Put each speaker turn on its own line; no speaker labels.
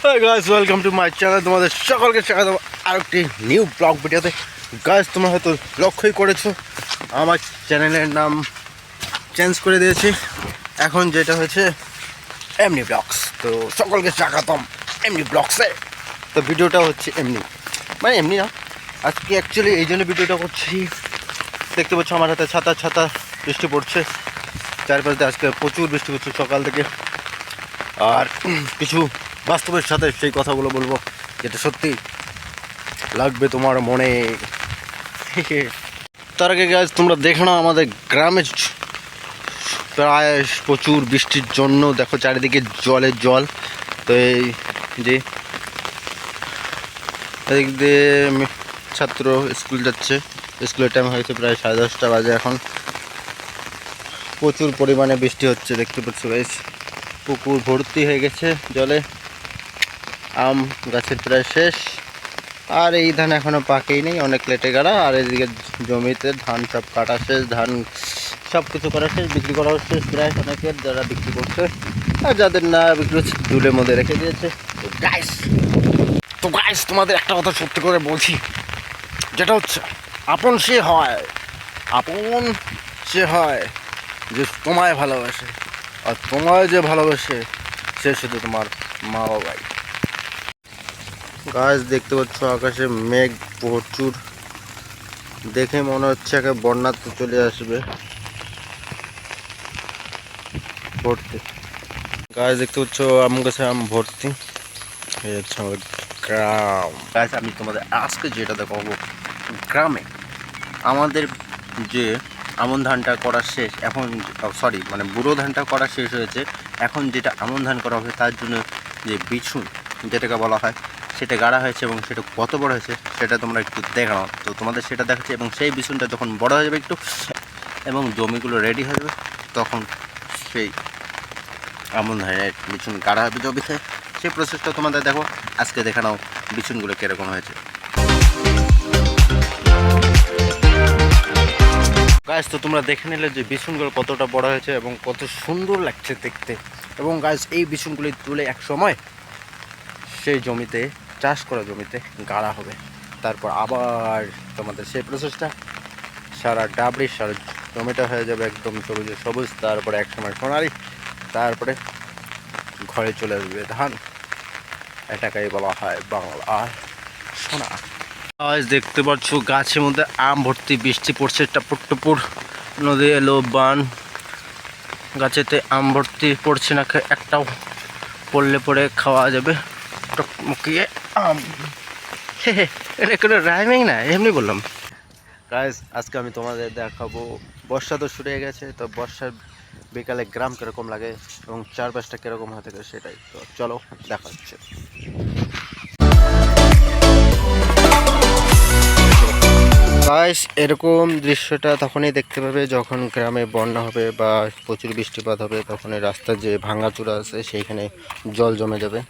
Hi guys, welcome to my channel. তোমাদের সকলকে স্বাগত আরেকটি নিউ ব্লগ ভিডিওতে। গাইস, তোমরা হয়তো লক্ষ্যই করেছো আমার চ্যানেলের নাম চেঞ্জ করে দিয়েছি। এখন যেটা হয়েছে এমনি ব্লগস। তো সকলকে স্বাগতম এমনি ব্লগসে। তো ভিডিওটা হচ্ছে এমনি, মানে এমনি না, আজকে অ্যাকচুয়ালি এই জন্য ভিডিওটা করছি। দেখতে পাচ্ছ আমার হাতে ছাতা ছাতা, বৃষ্টি পড়ছে চারপাশে। আজকে প্রচুর বৃষ্টি পড়ছে সকাল থেকে। আর কিছু বাস্তবের সাথে সেই কথাগুলো বলবো যেটা সত্যি লাগবে তোমার মনে। তার আগে গাছ তোমরা দেখো না, আমাদের গ্রামে প্রায় প্রচুর বৃষ্টির জন্য দেখো চারিদিকে জলের জল। তো এই যে এদিক দিয়ে ছাত্র স্কুল যাচ্ছে, স্কুলের টাইম হয়েছে প্রায় 10:30 বাজে এখন। প্রচুর পরিমাণে বৃষ্টি হচ্ছে দেখতে পাচ্ছ গাইস। পুকুর ভর্তি হয়ে গেছে জলে। আম গাছের প্রায় শেষ, আর এই ধান এখনো পাকেই নেই, অনেক লেটে গাড়া। আর এদিকে জমিতে ধান সব কাটা শেষ, ধান সব কিছু করা শেষ, বিক্রি করা শেষ প্রায় অনেকের, যারা বিক্রি করছে। আর যাদের না বিক্রি হচ্ছে দুলের মধ্যে রেখে দিয়েছে। তো গাইস তোমাদের একটা কথা সত্যি করে বলছি, যেটা হচ্ছে আপন সে হয় যে তোমায় ভালোবাসে, আর তোমায় যে ভালোবাসে সে শুধু তোমার মা বাবাই। গাছ দেখতে পাচ্ছ আকাশে মেঘ প্রচুর, দেখে মনে হচ্ছে একে বন্যা তো চলে আসবে ভর্তি। গাছ দেখতে পাচ্ছ আম গাছে আম ভর্তি। এই হচ্ছে আমাদের গ্রাম। গাছ আমি তোমাদের আজকে যেটা দেখাবো, গ্রামে আমাদের যে আমন ধানটা করা শেষ এখন, সরি মানে বুড়ো ধানটা করা শেষ হয়েছে। এখন যেটা আমন ধান করা হবে তার জন্য যে বিছুন যেটাকে বলা হয় সেটা গাড়া হয়েছে, এবং সেটা কত বড় হয়েছে সেটা তোমরা একটু দেখাও। তো তোমাদের সেটা দেখাচ্ছি। এবং সেই বিছুনটা যখন বড় হয়ে যাবে একটু এবং জমিগুলো রেডি হয়ে যাবে, তখন সেই আমন ধানের বিছুন গাড়া হবে জমিতে। সেই প্রসেসটা তোমাদের দেখো আজকে, দেখে নাও বিছুনগুলো কীরকম হয়েছে। গাছ তো তোমরা দেখে নিলে যে বিছুনগুলো কতটা বড় হয়েছে এবং কত সুন্দর লাগছে দেখতে। এবং গাছ এই বিছুনগুলি তুলে এক সময় সেই জমিতে, চাষ করা জমিতে গাড়া হবে। তারপর আবার তোমাদের সেই প্রসেসটা, সারা ডাবরি সারা জমিটা হয়ে যাবে একদম সবুজে সবুজ। তারপরে এক সময় সোনালি, তারপরে ঘরে চলে আসবে ধান। এটাকেই বলা হয় বাংলার সোনা। আজ দেখতে পাচ্ছ গাছের মধ্যে আম ভর্তি, বৃষ্টি পড়ছে টাপুর টুপুর, নদী এলো, বান, গাছেতে আম ভর্তি পড়ছে না, একটাও পড়লে পরে খাওয়া যাবে টকমকিয়ে আম। এটা কোনো রাইমিং না, এমনি বললাম। গাইস আজকে আমি তোমাদের দেখাবো, বর্ষা তো শুরু হয়ে গেছে, তো বর্ষার বিকালে গ্রাম কীরকম লাগে এবং চারপাশটা কীরকম হয়ে থাকে সেটাই। তো চলো দেখা হচ্ছে। গাইস এরকম দৃশ্যটা তখনই দেখতে পাবে যখন গ্রামে বন্যা হবে বা প্রচুর বৃষ্টিপাত হবে। তখন এই রাস্তার যে ভাঙাচূড়া আছে সেইখানে জল জমে যাবে।